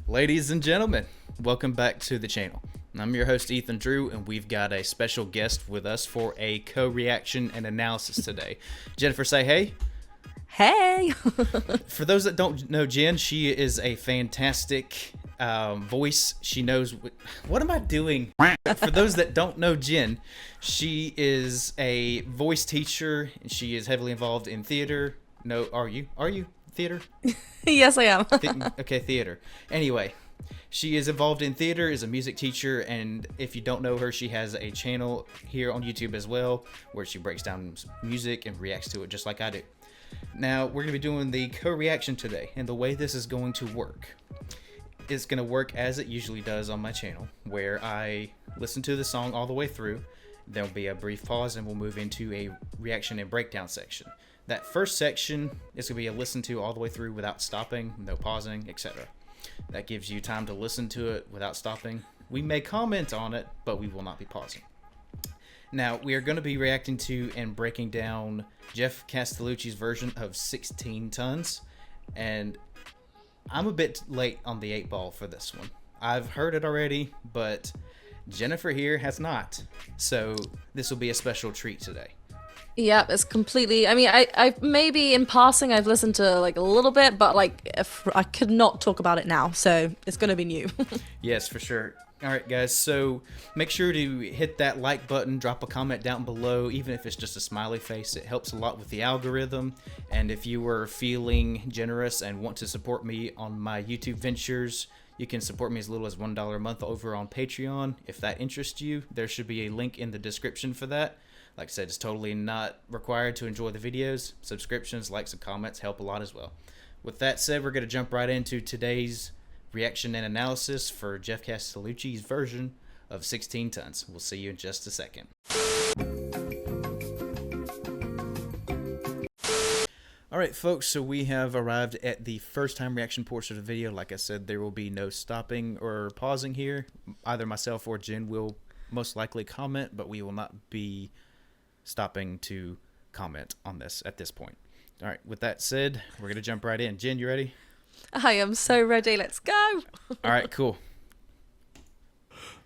Ladies and gentlemen, welcome back to the channel. I'm your host Ethan Drew, and we've got a special guest with us for a co-reaction and analysis today. Jennifer, say hey. Hey! For those that don't know Jen, she is a fantastic voice. She knows... What am I doing? For those that don't know Jen, she is a voice teacher, and she is heavily involved in theater. No, are you? Are you? Theater? Yes, I am. Okay, theater. Anyway, she is involved in theater, is a music teacher, and if you don't know her, she has a channel here on YouTube as well, where she breaks down music and reacts to it just like I do. Now, we're going to be doing the co-reaction today, and the way this is going to work, it's going to work as it usually does on my channel, where I listen to the song all the way through, there'll be a brief pause, and we'll move into a reaction and breakdown section. That first section is going to be a listen to all the way through without stopping, no pausing, etc. That gives you time to listen to it without stopping. We may comment on it, but we will not be pausing. Now, we are going to be reacting to and breaking down Jeff Castellucci's version of 16 Tons, and I'm a bit late on the 8 ball for this one. I've heard it already, but Jennifer here has not, so this will be a special treat today. Yeah, it's completely... I mean, I maybe in passing I've listened to like a little bit, but like I could not talk about it now, so it's going to be new. Yes, for sure. Alright guys, so make sure to hit that like button, drop a comment down below, even if it's just a smiley face. It helps a lot with the algorithm, and if you were feeling generous and want to support me on my YouTube ventures, you can support me as little as $1 a month over on Patreon. If that interests you, there should be a link in the description for that. Like I said, it's totally not required to enjoy the videos. Subscriptions, likes, and comments help a lot as well. With that said, we're going to jump right into today's reaction and analysis for Jeff Castellucci's version of 16 Tons. We'll see you in just a second. Alright folks, so we have arrived at the first time reaction portion of the video. Like I said, there will be no stopping or pausing here. Either myself or Jen will most likely comment, but we will not be stopping to comment on this at this point. Alright, with that said, we're going to jump right in. Jen, you ready? I am so ready. Let's go. Alright, cool.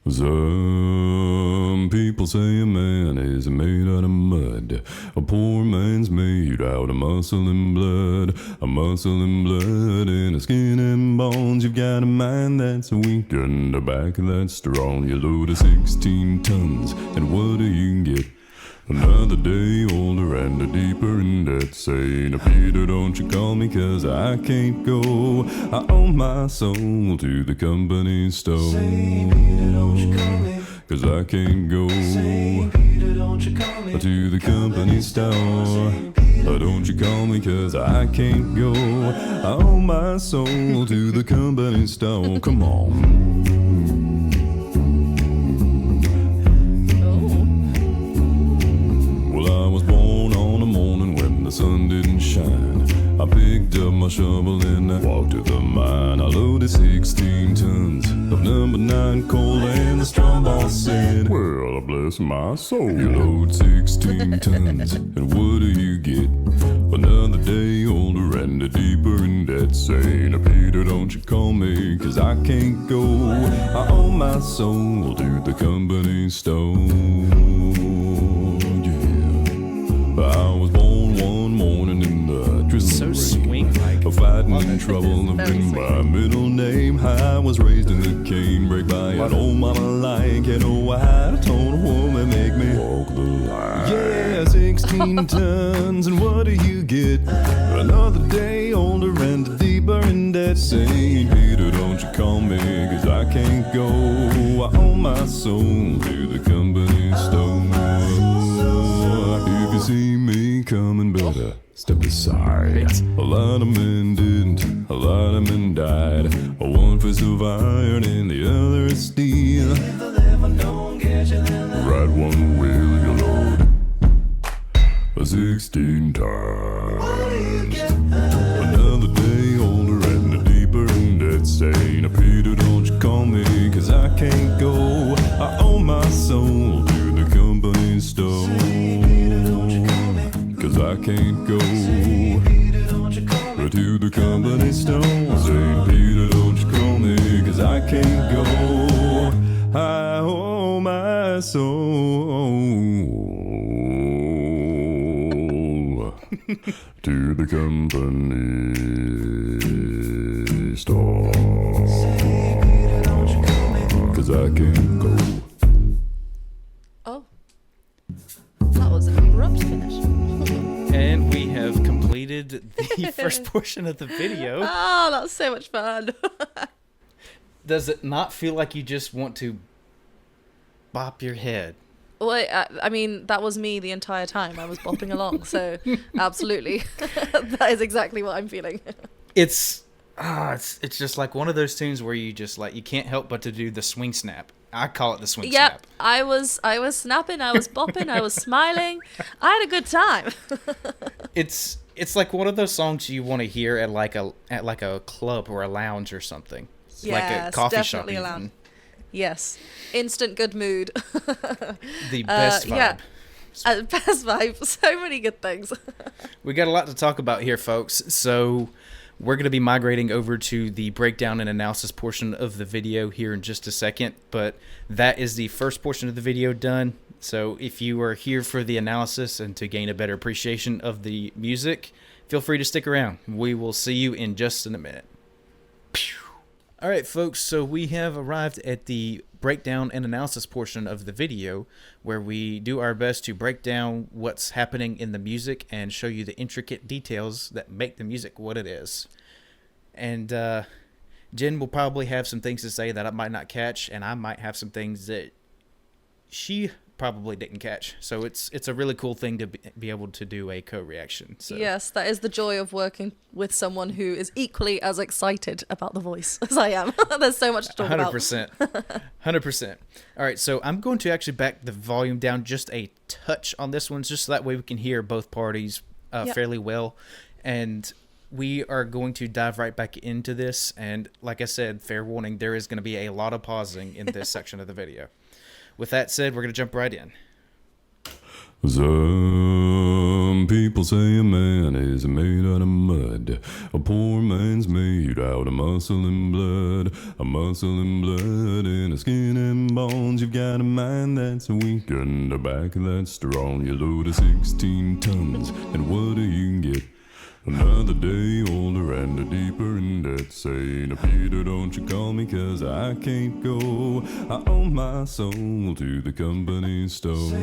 Some people say a man is made out of mud. A poor man's made out of muscle and blood. A muscle and blood and a skin and bones. You've got a mind that's weak and a back that's strong. You load of 16 tons, and what do you get? Another day older and a deeper in debt. Saying, Peter, don't you call me, cause I can't go. I owe my soul to the company store. Say, Peter, don't you call me, cause I can't go. Say, Peter, don't you call me, to the company store. Don't you call me, cause I can't go. I owe my soul to the company store. Come on. Sun didn't shine. I picked up my shovel and I walked to the mine. I loaded 16 tons of number 9 coal, and the strong boss said, well, bless my soul. You load 16 tons, and what do you get? Another day older and a deeper in debt. Saying, Peter, don't you call me, cause I can't go. I owe my soul to the company store. Yeah, I was born one morning in the drizzle So rain. swing-like. Fighting trouble have been my middle name. I was raised in the canebrake by an old mama like an old white. Told a woman make me walk the line. Yeah, 16 tons, and what do you get? Another day older and deeper in debt. Saying, Peter, don't you call me, cause I can't go. I owe my soul to the company store. If you see me coming, better step aside. A lot of men didn't, a lot of men died. One fist of iron and the other is steel. Right one wheel you load 16 times. Another day older and a deeper in debt. Saying, Peter, don't you call me, cause I can't go. I owe my soul to the company store. Cause I can't go to the company store. St. Peter, don't you call me, can't go. I owe my soul to the company store. 'Cause I can't go. Oh, that was an abrupt finish. And we have completed the first portion of the video. Oh, that's so much fun. Does it not feel like you just want to bop your head? Well, I mean, that was me the entire time. I was bopping along, so absolutely, that is exactly what I'm feeling. It's just like one of those tunes where you just like you can't help but to do the swing snap. I call it the swing Yep, snap. I was snapping, I was bopping, I was smiling. I had a good time. It's like one of those songs you want to hear at like a club or a lounge or something. Yes, like a coffee shop definitely even. a lounge. Yes, instant good mood. The best vibe. Yeah. Best vibe. So many good things. We got a lot to talk about here, folks. So we're going to be migrating over to the breakdown and analysis portion of the video here in just a second. But that is the first portion of the video done. So if you are here for the analysis and to gain a better appreciation of the music, feel free to stick around. We will see you in just a minute. All right, folks, so we have arrived at the breakdown and analysis portion of the video where we do our best to break down what's happening in the music and show you the intricate details that make the music what it is. And Jen will probably have some things to say that I might not catch, and I might have some things that she probably didn't catch. So it's a really cool thing to be able to do a co-reaction. So. Yes, that is the joy of working with someone who is equally as excited about the voice as I am. There's so much to talk 100%. 100%. All right, so I'm going to actually back the volume down just a touch on this one, just so that way we can hear both parties fairly well. And we are going to dive right back into this. And like I said, fair warning, there is going to be a lot of pausing in this section of the video. With that said, we're going to jump right in. Some people say a man is made out of mud. A poor man's made out of muscle and blood. A muscle and blood and a skin and bones. You've got a mind that's weak and a back that's strong. You load of 16 tons, and what do you get? Another day older and a deeper in debt. Saying, Peter, don't you call me, 'cause I can't go. I owe my soul to the company store.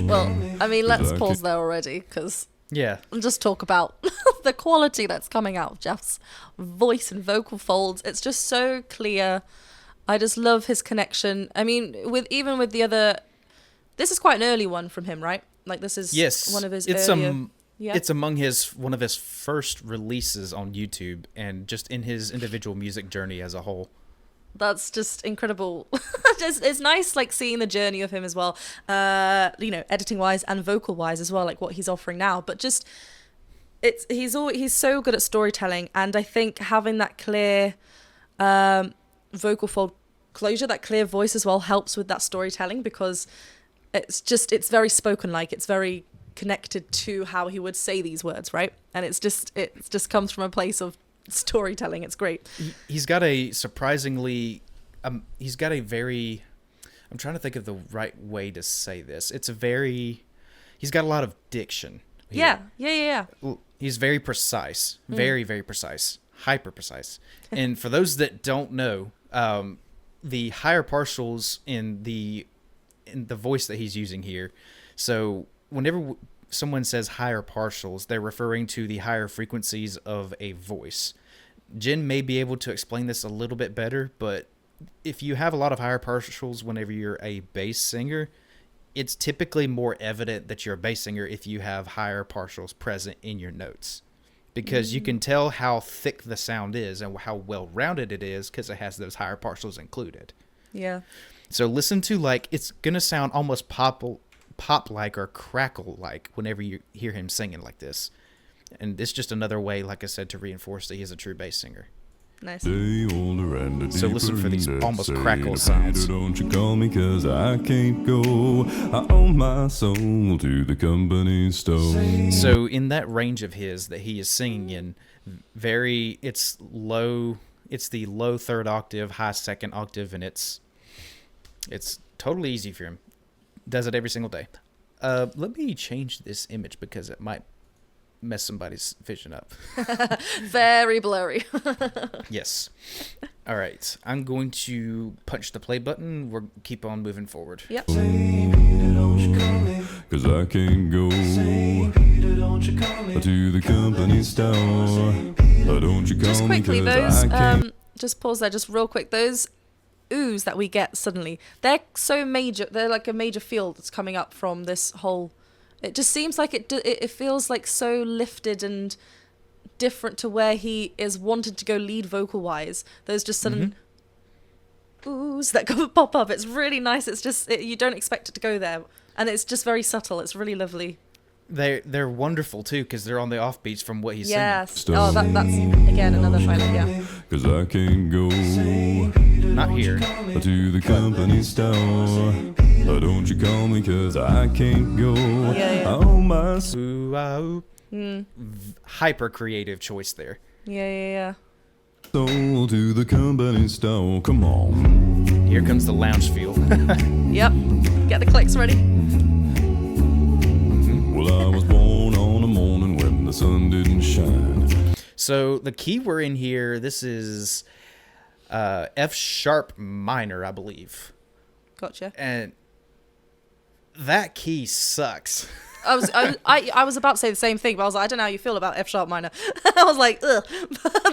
Well, I mean, let's pause there already, because Yeah. just talk about the quality that's coming out of Jeff's voice and vocal folds. It's just so clear. I just love his connection. I mean, with the other, this is quite an early one from him, right? Like this is one of his earlier. Yeah. It's among one of his first releases on YouTube and just in his individual music journey as a whole. That's just incredible. It's nice, like, seeing the journey of him as well, editing wise and vocal wise as well, like what he's offering now. But just he's so good at storytelling, and I think having that clear vocal fold closure, that clear voice as well, helps with that storytelling, because it's very spoken like, it's very connected to how he would say these words, right? And it just comes from a place of storytelling. It's great. He's got a surprisingly he's got a very, I'm trying to think of the right way to say this. He's got a lot of diction here. Yeah. He's very precise, very, very precise, hyper precise. And for those that don't know, the higher partials in the voice that he's using here. So whenever someone says higher partials, they're referring to the higher frequencies of a voice. Jen may be able to explain this a little bit better, but if you have a lot of higher partials whenever you're a bass singer, it's typically more evident that you're a bass singer if you have higher partials present in your notes, because you can tell how thick the sound is and how well-rounded it is because it has those higher partials included. Yeah. So listen to, like, it's going to sound almost pop-like or crackle-like whenever you hear him singing like this. And it's just another way, like I said, to reinforce that he's a true bass singer. Nice. So listen for these almost crackle sounds. Don't you call me, 'cause I can't go. I owe my soul to the company store. So in that range of his that he is singing in, it's low. It's the low third octave, high second octave, and it's totally easy for him. Does it every single day. Let me change this image because it might mess somebody's vision up. Very blurry. Yes. All right. I'm going to punch the play button. We'll keep on moving forward. Yep. Cause I can't go to the company store. Don't you call Just quickly, me 'cause those I can't. just pause there, just real quick. Those oohs that we get suddenly, they're so major. They're like a major field that's coming up from this whole. It just seems like it feels like so lifted and different to where he is wanted to go lead vocal wise. Those just sudden oohs that pop up. It's really nice. It's just you don't expect it to go there, and it's just very subtle. It's really lovely. They're wonderful too because they're on the offbeats from what he's Yes. singing. Oh, that's again another highlight. Yeah. Cause I can't go singing. Not here. to the company store. Don't you call me cause I can't go. Yeah. Oh my Ooh, ooh. Hyper creative choice there. Yeah. soul to the company store. Come on. Here comes the lounge feel. Yep. Get the clicks ready. Well, I was born on a morning when the sun didn't shine. So the key we're in here, this is F sharp minor, I believe. Gotcha. And that key sucks. I was about to say the same thing, but I was like, I don't know how you feel about F sharp minor. I was like, ugh.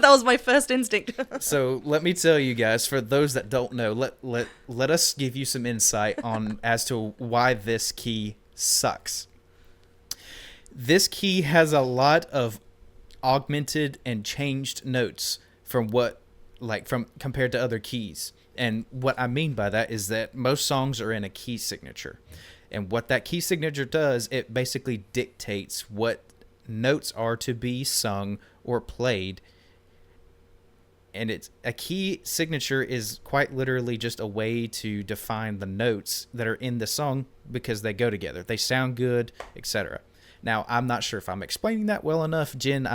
That was my first instinct. So let me tell you guys, for those that don't know, let us give you some insight on as to why this key sucks. This key has a lot of augmented and changed notes from compared to other keys. And what I mean by that is that most songs are in a key signature. And what that key signature does, it basically dictates what notes are to be sung or played. And it's a key signature is quite literally just a way to define the notes that are in the song because they go together. They sound good, etc. Now, I'm not sure if I'm explaining that well enough. Jen,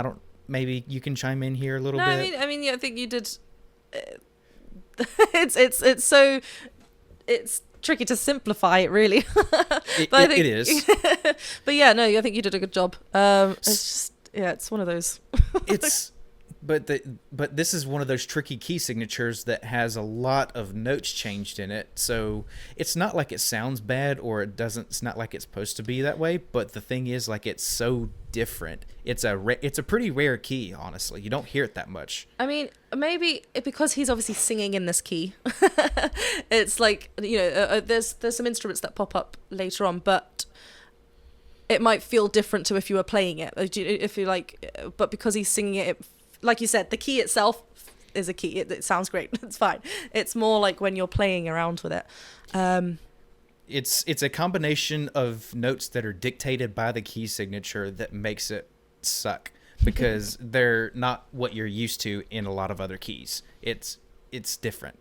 maybe you can chime in here a little bit. I mean, yeah, I think you did. It's tricky to simplify it, really. It is. But yeah, no, I think you did a good job. It's just, yeah, it's one of those. But this is one of those tricky key signatures that has a lot of notes changed in it. So it's not like it sounds bad or it's not like it's supposed to be that way. But the thing is, like, it's so different. It's a pretty rare key, honestly. You don't hear it that much. I mean, maybe because he's obviously singing in this key. It's like, there's some instruments that pop up later on, but it might feel different to if you were playing it. If you like, but because he's singing it, like you said, the key itself is a key. It sounds great. It's fine. It's more like when you're playing around with it. It's a combination of notes that are dictated by the key signature that makes it suck because they're not what you're used to in a lot of other keys. It's different.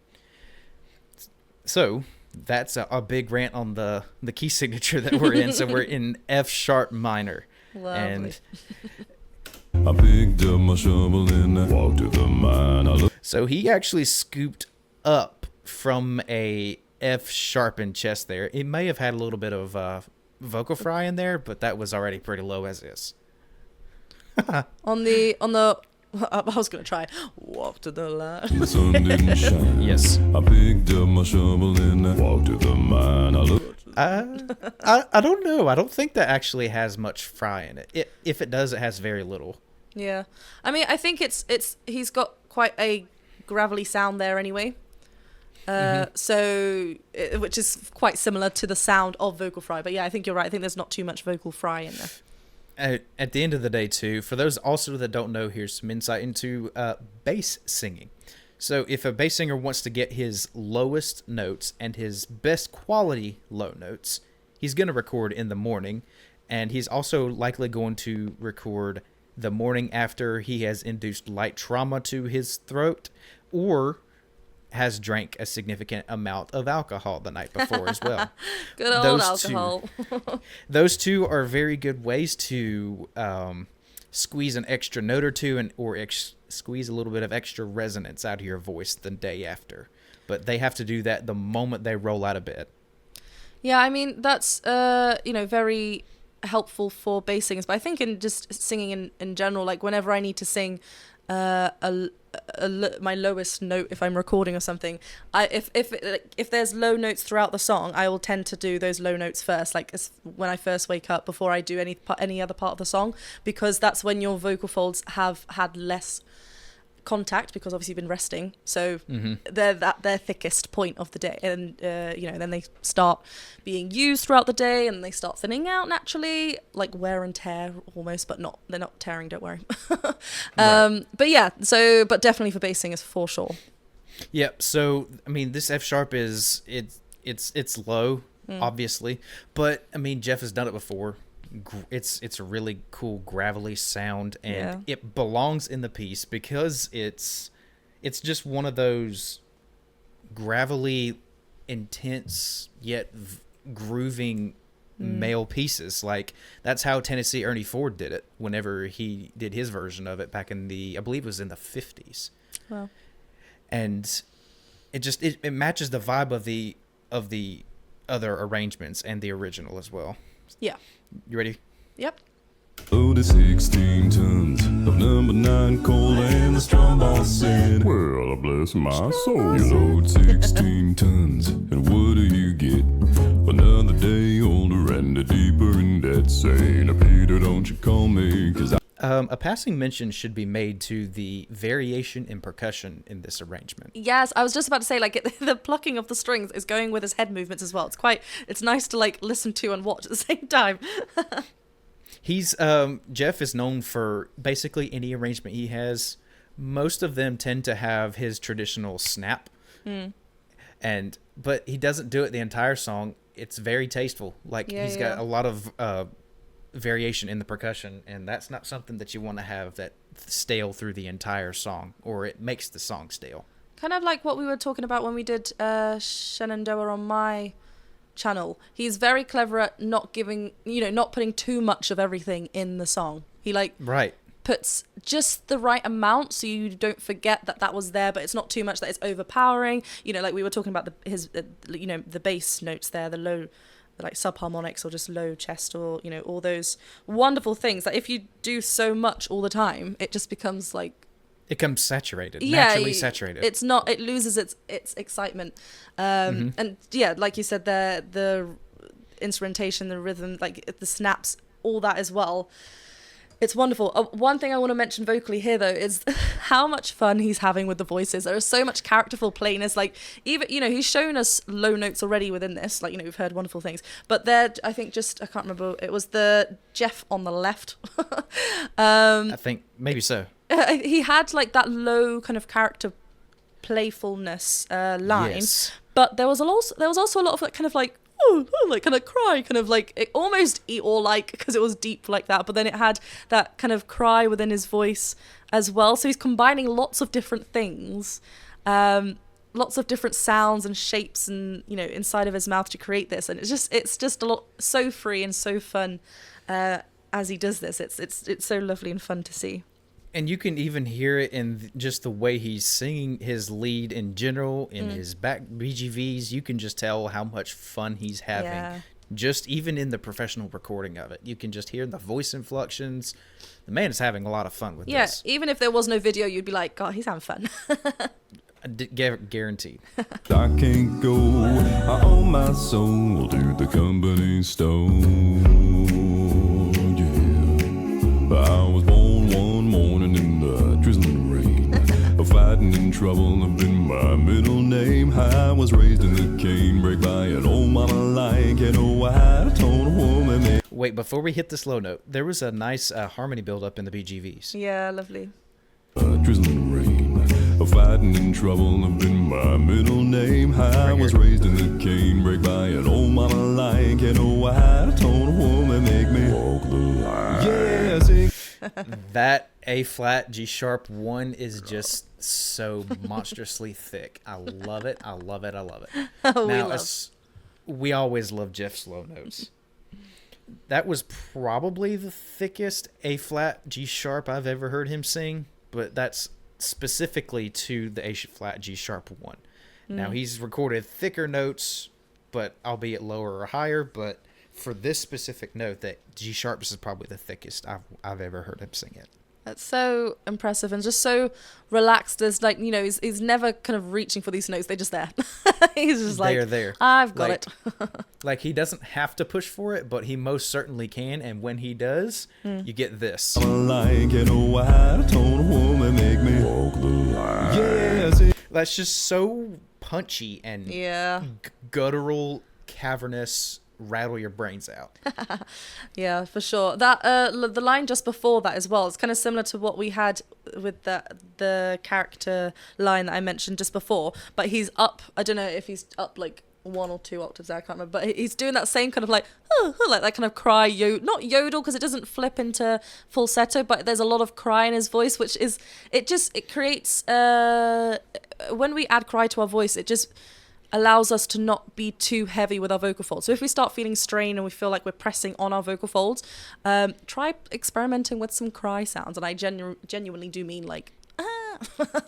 So that's a big rant on the key signature that we're in. So we're in F sharp minor. Lovely. And I picked up my shovel and I walked to the mine. so he actually scooped up from a F sharpened chest there. It may have had a little bit of vocal fry in there, but that was already pretty low as is. on the I was gonna try walk to the line. The sun didn't shine. Yes. I picked up my shovel and I walked to the mine. I looked. I don't know. I don't think that actually has much fry in it. If it does, it has very little. Yeah, I mean, I think it's he's got quite a gravelly sound there anyway. Which is quite similar to the sound of vocal fry. But yeah, I think you're right. I think there's not too much vocal fry in there. At the end of the day, too, for those also that don't know, here's some insight into bass singing. So if a bass singer wants to get his lowest notes and his best quality low notes, he's going to record in the morning, and he's also likely going to record the morning after he has induced light trauma to his throat or has drank a significant amount of alcohol the night before as well. Good old alcohol. Those two are very good ways to squeeze an extra note or two or squeeze a little bit of extra resonance out of your voice the day after. But they have to do that the moment they roll out of bed. Yeah, I mean, that's, very helpful for bass singers. But I think in just singing in general, like whenever I need to sing my lowest note if I'm recording or something, if there's low notes throughout the song, I will tend to do those low notes first, like when I first wake up, before I do any other part of the song, because that's when your vocal folds have had less contact, because obviously you've been resting, so they're at their thickest point of the day, and then they start being used throughout the day, and they start thinning out naturally, like wear and tear almost, but they're not tearing, don't worry. Right. But definitely for bass singers for sure. Yep. So I mean, this F sharp it's low, obviously, but I mean, Jeff has done it before. It's a really cool gravelly sound, and it belongs in the piece because it's just one of those gravelly, intense yet grooving male pieces. Like that's how Tennessee Ernie Ford did it whenever he did his version of it back in I believe it was in the 50s. Wow. And it matches the vibe of the other arrangements and the original as well. Yeah. You ready? Yep. Loaded 16 tons of number 9 coal, and the strong boss said, well, bless my soul. You load 16 tons, and what do you get? Another day older and a deeper in debt, saying, Peter, don't you call me, 'cause a passing mention should be made to the variation in percussion in this arrangement. Yes, I was just about to say, like, the plucking of the strings is going with his head movements as well. It's nice to, like, listen to and watch at the same time. He's, Jeff is known for basically any arrangement he has. Most of them tend to have his traditional snap. But he doesn't do it the entire song. It's very tasteful. Like, he's got a lot of variation in the percussion, and that's not something that you want to have that stale through the entire song, or it makes the song stale. Kind of like what we were talking about when we did Shenandoah on my channel. He's very clever at not putting too much of everything in the song. He puts just the right amount so you don't forget that was there, but it's not too much that it's overpowering. Like we were talking about the bass notes there, the low, like subharmonics, or just low chest, or all those wonderful things that if you do so much all the time, it just becomes like it becomes saturated, naturally saturated. It's not. It loses its excitement. And like you said, the instrumentation, the rhythm, like the snaps, all that as well. It's wonderful. One thing I want to mention vocally here, though, is how much fun he's having with the voices. There is so much characterful plainness. Like, even, he's shown us low notes already within this. Like, we've heard wonderful things. But I think I can't remember. It was the Jeff on the left. I think maybe so. He had, like, that low kind of character playfulness line. Yes. But there was also a lot of, like, kind of, like, like kind of cry, kind of like it almost Eeyore like, because it was deep like that, but then it had that kind of cry within his voice as well. So he's combining lots of different things, lots of different sounds and shapes, and inside of his mouth to create this. And it's just a lot, so free and so fun as he does this. It's so lovely and fun to see. And you can even hear it in just the way he's singing his lead in general, in his back BGVs. You can just tell how much fun he's having. Yeah. Just even in the professional recording of it. You can just hear the voice inflections. The man is having a lot of fun with this. Yeah, even if there was no video, you'd be like, God, he's having fun. Guaranteed. I can't go, I owe my soul to the company store. Yeah. I was born one morning in the drizzling rain. Fighting in trouble have been my middle name. I was raised in the canebrake by an old mama like I told a woman. Wait, before we hit this low note, there was a nice harmony build-up in the BGVs. Yeah, lovely. Drizzling rain, fighting in trouble have been my middle name. I was raised in the canebrake by an old mama like I told a woman make me walk the line. Yeah, see. That A flat G sharp 1 is just so monstrously thick. I love it. I love it. I love it. We always love Jeff's low notes. That was probably the thickest A flat G sharp I've ever heard him sing, but that's specifically to the A flat G sharp one. Now he's recorded thicker notes, but albeit lower or higher. But for this specific note, that G sharp is probably the thickest I've ever heard him sing it. That's so impressive and just so relaxed. There's like, you know, he's never kind of reaching for these notes. They're just there. He's just like, They're there. I've got Like- it. Like, he doesn't have to push for it, but he most certainly can. And when he does, you get this. Like an old white-toned woman make me walk the line. Yes, That's just so punchy and Yeah. guttural, cavernous, rattle your brains out. Yeah, for sure. That the line just before that as well, it's kind of similar to what we had with the character line that I mentioned just before, but he's up, I don't know if he's up like 1 or 2 octaves there, I can't remember, but he's doing that same kind of like like that kind of cry, not yodel, because it doesn't flip into falsetto, but there's a lot of cry in his voice, which is, it creates, when we add cry to our voice, it just allows us to not be too heavy with our vocal folds. So if we start feeling strain and we feel like we're pressing on our vocal folds, try experimenting with some cry sounds. And I genuinely do mean like,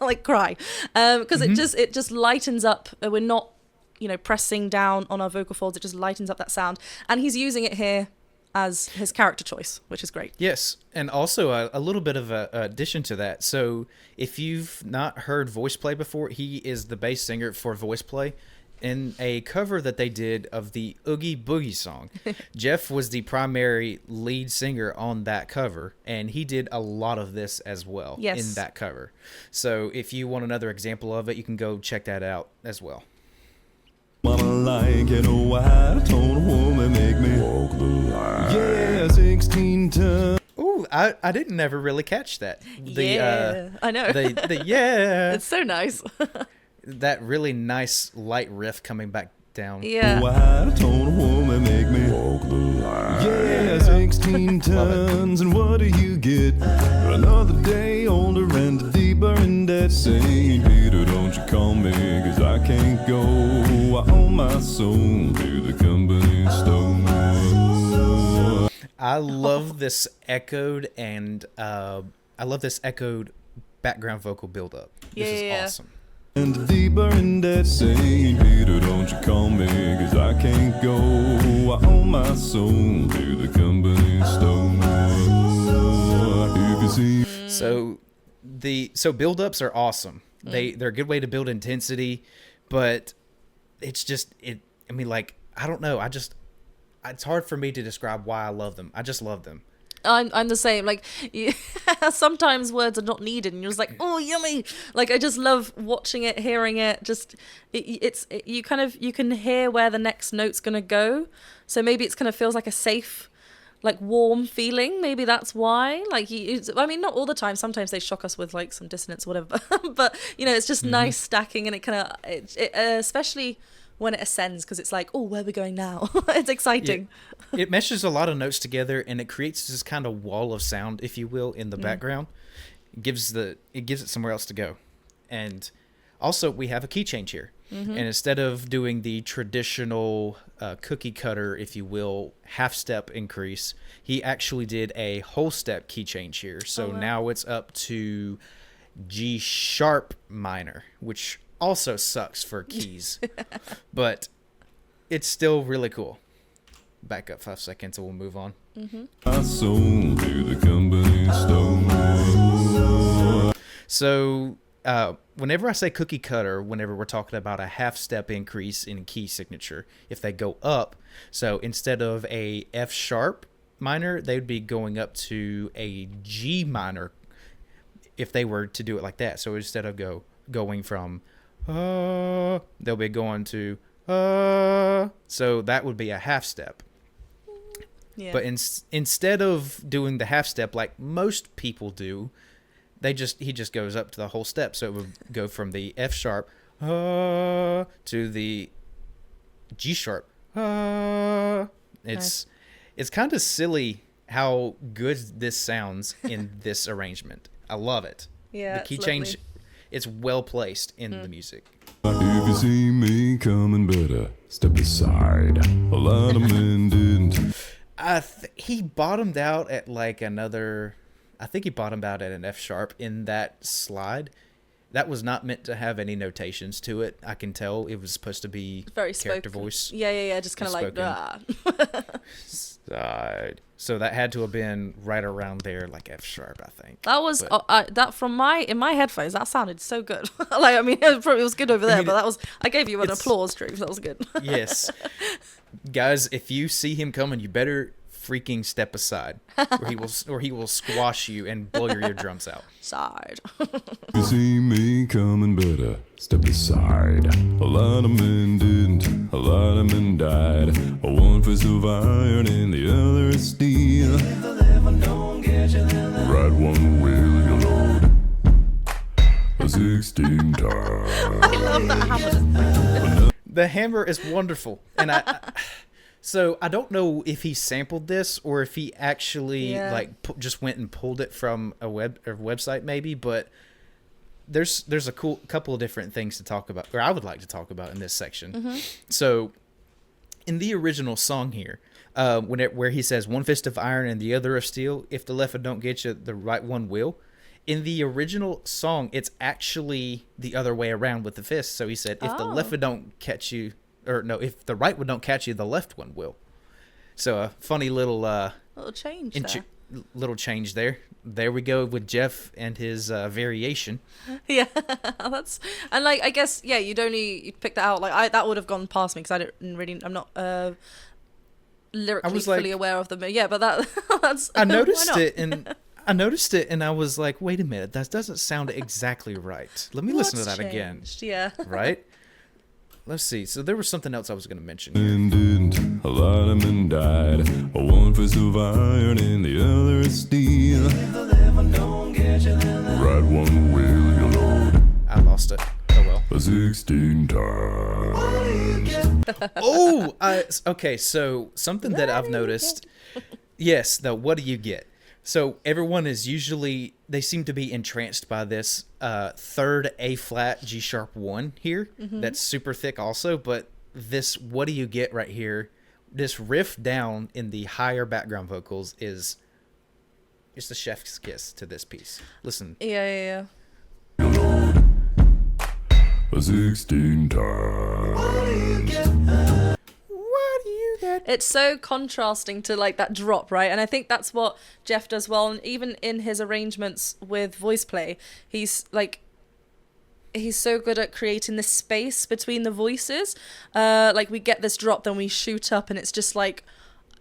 like cry, because it just lightens up. We're not, you know, pressing down on our vocal folds. It just lightens up that sound. And he's using it here as his character choice, which is great. Yes, and also a little bit of a addition to that. So if you've not heard Voice Play before, he is the bass singer for Voice Play. In a cover that they did of the Oogie Boogie song, Jeff was the primary lead singer on that cover, and he did a lot of this as well in that cover. So if you want another example of it, you can go check that out as well. Mama like an old white-toned woman make me walk the line. Yeah, 16 times. Ooh, I didn't never really catch that. I know. Yeah. It's so nice. That really nice light riff coming back down. Yeah. White-toned woman make me walk the line. Yeah, 16 tons, and what do you get? Another day older and deeper in debt. Saint Peter, don't you call me, 'cause I can't go. I owe my soul to the company store. I love this echoed background vocal build-up. This is awesome. And deeper in debt, Saint Peter, don't you call me, 'cause I can't go. I owe my soul to the company store. If you see. So build-ups are awesome. They're a good way to build intensity, but it's just I mean, like, I don't know. It's hard for me to describe why I love them. I just love them. I'm the same. Like, sometimes words are not needed, and you're just like, oh, yummy. Like, I just love watching it, hearing it. Just you can hear where the next note's gonna go. So maybe it's kind of feels like a safe, like warm feeling. Maybe that's why. Like, I mean, not all the time. Sometimes they shock us with like some dissonance or whatever. But you know, it's just nice stacking, and it kind of especially when it ascends, because it's like, oh, where are we going now? It's exciting. It meshes a lot of notes together, and it creates this kind of wall of sound, if you will, in the background. It gives it somewhere else to go. And also, we have a key change here. And instead of doing the traditional cookie cutter, if you will, half step increase, he actually did a whole step key change here. So now it's up to G sharp minor, which also sucks for keys, but it's still really cool. Back up 5 seconds and we'll move on. My soul to the company store. So whenever I say cookie cutter, whenever we're talking about a half step increase in key signature, if they go up, so instead of a F sharp minor, they would be going up to a G minor if they were to do it like that. So instead of going from they'll be going to so that would be a half step. Yeah. But instead of doing the half step like most people do, he just goes up to the whole step. So it would go from the F sharp to the G sharp. It's kind of silly how good this sounds in this arrangement. I love it. Yeah, the key it's change, lovely. it's well placed in the music. If you see me coming better, step aside. A lot of men didn't. He bottomed out at like another. I think he bottomed out at an F sharp in that slide. That was not meant to have any notations to it. I can tell it was supposed to be Very character spoken. voice. Yeah. Just kind of like, Spoken. Side. So that had to have been right around there, like F sharp, I think. That was But- that from in my headphones. That sounded so good. Like, I mean, it was good over there, mean, but I gave you an it's- applause, Drew. That was good. Yes. Guys, if you see him coming, you better freaking step aside, or he will squash you and blow your eardrums out. Side. You see me coming, better step aside. A lot of men didn't, a lot of men died. One fist of iron and the other is steel. Right one wheel you load. 16 times. I love that hammer. The hammer is wonderful, and so I don't know if he sampled this or if he actually just went and pulled it from a website maybe, but there's a cool couple of different things to talk about, or I would like to talk about in this section. Mm-hmm. So in the original song here, where he says one fist of iron and the other of steel, if the left one don't get you, the right one will. In the original song, it's actually the other way around with the fist. So he said, if the left one don't catch you, or no, if the right one don't catch you, the left one will. So a funny little Little change there. little change there. There we go with Jeff and his variation. Yeah, and like, I guess, yeah, you'd pick that out. Like, that would have gone past me because I'm not lyrically fully aware of them. Yeah, but that's I noticed it and I was like, wait a minute, that doesn't sound exactly right. Let me listen to that again. Yeah. Right? Let's see. So there was something else I was going to mention. Men didn't, a lot of men died. One fist of iron and the other is steel. Right one wheel you load. I lost it. Oh well. 16 times. Okay. So something that I've noticed. Yes. The what do you get? So everyone is usually, they seem to be entranced by this third A flat G sharp 1 here. Mm-hmm. That's super thick also, but this what do you get right here, this riff down in the higher background vocals is the chef's kiss to this piece. Listen. Yeah. 16 times. What do you get? It's so contrasting to like that drop, right? And I think that's what Jeff does well. And even in his arrangements with voice play, he's so good at creating this space between the voices. Like we get this drop, then we shoot up, and it's just like,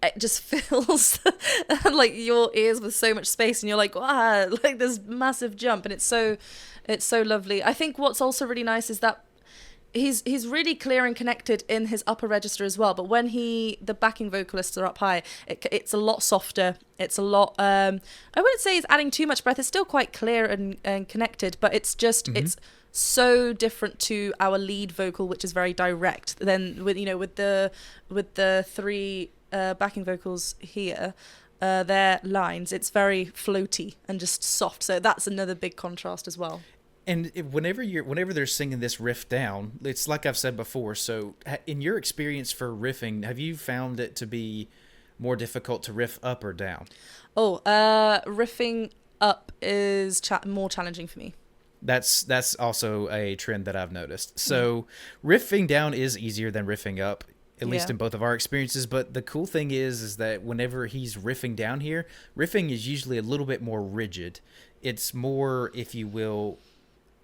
it just fills like your ears with so much space, and you're like, wow, like this massive jump, and it's so lovely. I think what's also really nice is that he's really clear and connected in his upper register as well, but when the backing vocalists are up high, it's a lot softer. It's a lot I wouldn't say it's adding too much breath. It's still quite clear and connected, but it's just it's so different to our lead vocal, which is very direct. Then with the three backing vocals here, their lines, it's very floaty and just soft. So that's another big contrast as well. And whenever they're singing this riff down, it's like I've said before. So in your experience for riffing, have you found it to be more difficult to riff up or down? Riffing up is more challenging for me. That's also a trend that I've noticed. So riffing down is easier than riffing up, at least in both of our experiences. But the cool thing is that whenever he's riffing down here, riffing is usually a little bit more rigid. It's more, if you will,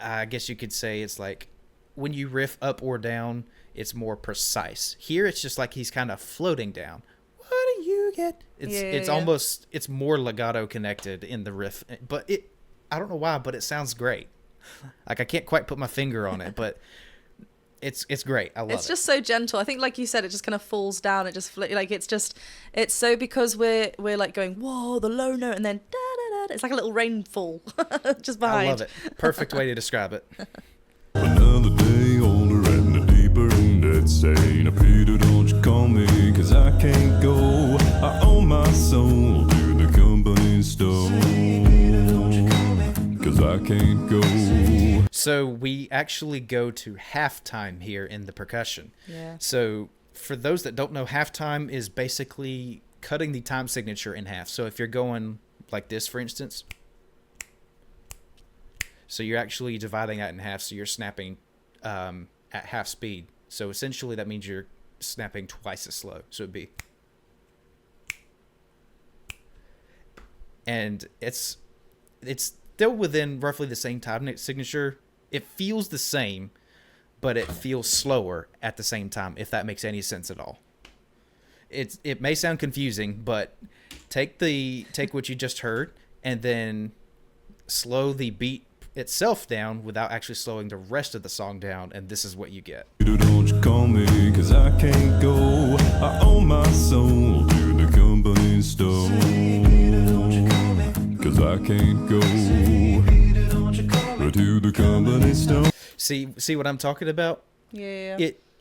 I guess you could say it's like when you riff up or down, it's more precise. Here, it's just like he's kind of floating down. What do you get? It's almost, it's more legato connected in the riff, but I don't know why, but it sounds great. Like I can't quite put my finger on it, but it's great. I love it. It's just so gentle. I think, like you said, it just kind of falls down. It just it's so, because we're like going, whoa, the low note, and then da da da. It's like a little rainfall just behind. I love it. Perfect way to describe it. Another day older and a deeper in that saying, Peter, don't you call me, 'cause I can't go. I owe my soul to the company store, 'cause I can't go. So we actually go to halftime here in the percussion. Yeah. So for those that don't know, halftime is basically cutting the time signature in half. So if you're going like this, for instance, so you're actually dividing that in half. So you're snapping at half speed. So essentially that means you're snapping twice as slow. So it'd be, and it's still within roughly the same time signature. It feels the same, but it feels slower at the same time, if that makes any sense at all. It may sound confusing, but take what you just heard and then slow the beat itself down without actually slowing the rest of the song down, and this is what you get. Don't you call me, 'cause I can't go. I owe my soul to the company store. 'Cause I can't go to the company store. See what I'm talking about? Yeah.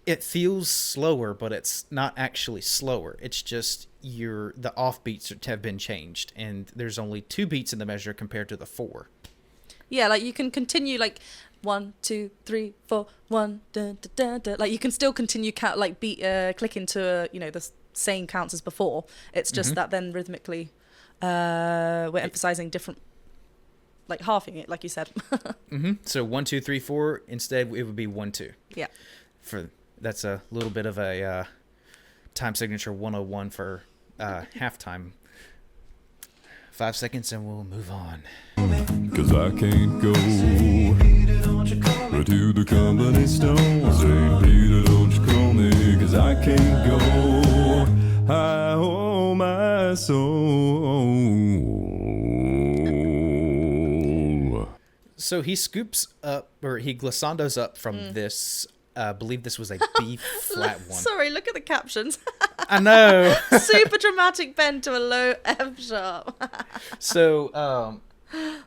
It feels slower, but it's not actually slower. It's just the off beats have been changed, and there's only 2 beats in the measure compared to the 4. Yeah, like you can continue like 1, 2, 3, 4, 1, da, da, da, da. Like you can still continue count like beat click into the same counts as before. It's just that then rhythmically we're emphasizing different, like halving it, like you said. So 1, 2, 3, 4. Instead, it would be 1, 2. Yeah. That's a little bit of a time signature 101 for halftime. 5 seconds and we'll move on. 'Cause I can't go to the company store. St. Peter, don't you call me, 'cause I can't go. I owe my soul. So he scoops up, or he glissandos up from this. I believe this was a B flat one. Sorry, look at the captions. I know. Super dramatic bend to a low F sharp. So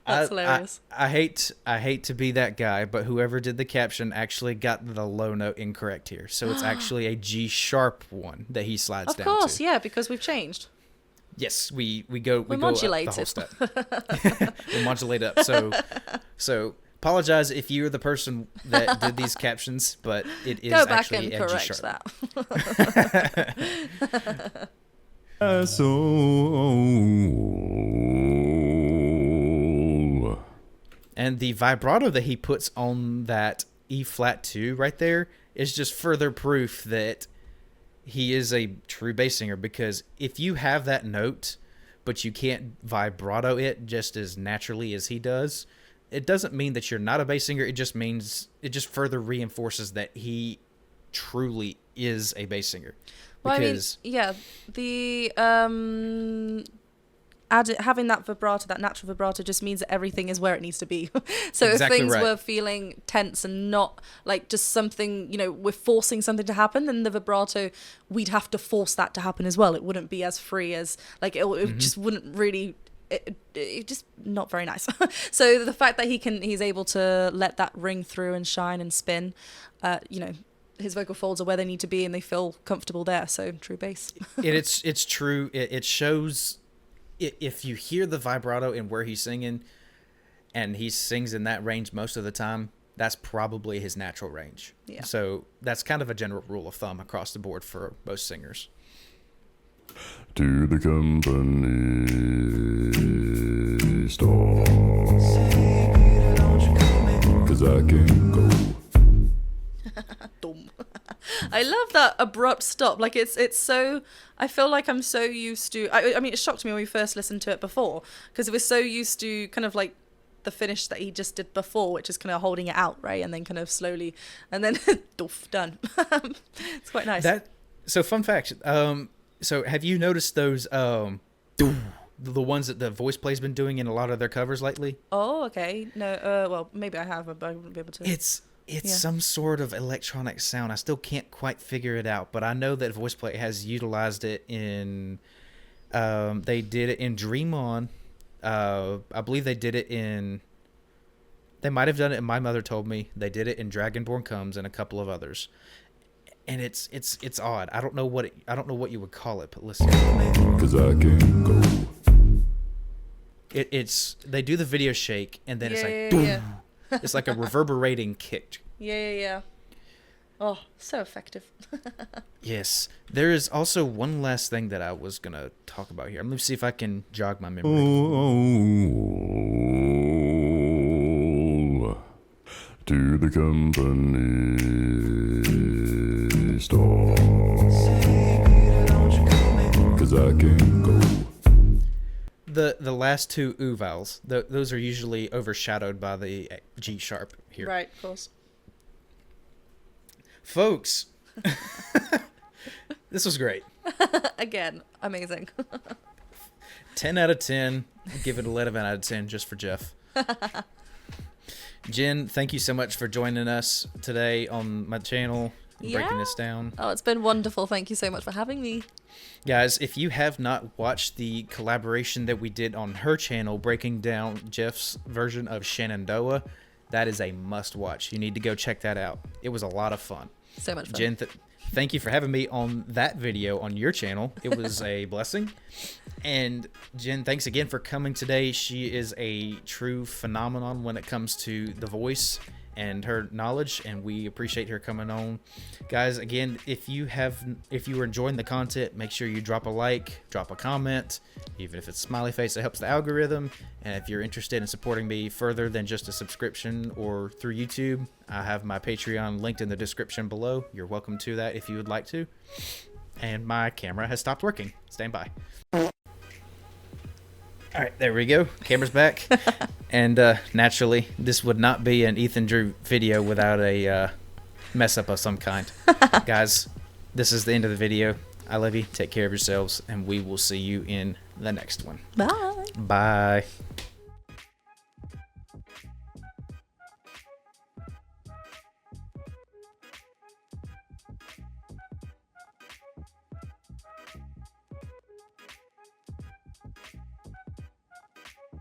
That's hilarious. I hate to be that guy, but whoever did the caption actually got the low note incorrect here. So it's actually a G sharp one that he slides down to. Of course, yeah, because we've changed. Yes, we go modulate up the whole it. step. We modulate up. So apologize if you're the person that did these captions, but it is Go back actually and a G correct sharp. that. My soul. And the vibrato that he puts on that E flat 2 right there is just further proof that he is a true bass singer, because if you have that note but you can't vibrato it just as naturally as he does, it doesn't mean that you're not a bass singer. It just means it just further reinforces that he truly is a bass singer. Well, Because I mean, yeah, the having that vibrato, that natural vibrato, just means that everything is where it needs to be. So Exactly if things right. were feeling tense and not like just something, we're forcing something to happen, then the vibrato, we'd have to force that to happen as well. It wouldn't be as free as, like, it just wouldn't really. It just not very nice. So the fact that he's able to let that ring through and shine and spin, his vocal folds are where they need to be and they feel comfortable there. So true bass. it's true. It shows. If you hear the vibrato and where he's singing, and he sings in that range most of the time, that's probably his natural range. Yeah. So that's kind of a general rule of thumb across the board for most singers. To the company store. 'Cause I can't go. Dumb. I love that abrupt stop. Like it's so. I feel like I'm so used to. I mean, it shocked me when we first listened to it before, because it was so used to kind of like the finish that he just did before, which is kind of holding it out, right, and then kind of slowly, and then doof, done. It's quite nice. So fun fact. So have you noticed those the ones that the voice play's been doing in a lot of their covers lately? Oh, okay. No, well, maybe I have, but I wouldn't be able to. It's some sort of electronic sound. I still can't quite figure it out, but I know that VoicePlay has utilized it in. They did it in Dream On. I believe they did it in. They might have done it in My Mother Told Me. They did it in Dragonborn Comes and a couple of others. And it's odd. I don't know what you would call it, but listen. 'Cause I can't go. They do the video shake and then it's like yeah. it's like a reverberating kick. Yeah. Oh, so effective. Yes. There is also one last thing that I was going to talk about here. Let me see if I can jog my memory. Oh, to the company store, 'cause I can't go. The last two oo vowels, those are usually overshadowed by the G sharp here. Right, of course. Folks, this was great. Again, amazing. 10 out of 10. Give it 11 out of 10 just for Jeff. Jen, thank you so much for joining us today on my channel, breaking this down. Oh, it's been wonderful. Thank you so much for having me. Guys, if you have not watched the collaboration that we did on her channel, breaking down Jeff's version of Shenandoah, that is a must watch. You need to go check that out. It was a lot of fun. So much fun. Jen, thank you for having me on that video on your channel. It was a blessing. And Jen, thanks again for coming today. She is a true phenomenon when it comes to the voice and her knowledge, and we appreciate her coming on. Guys, again, if you are enjoying the content, make sure you drop a like, drop a comment, even if it's smiley face, it helps the algorithm. And if you're interested in supporting me further than just a subscription or through YouTube, I have my Patreon linked in the description below. You're welcome to that if you would like to. And my camera has stopped working. Stand by. All right, there we go. Camera's back. And naturally, this would not be an Ethan Drew video without a mess up of some kind. Guys, this is the end of the video. I love you. Take care of yourselves, and we will see you in the next one. Bye. Bye.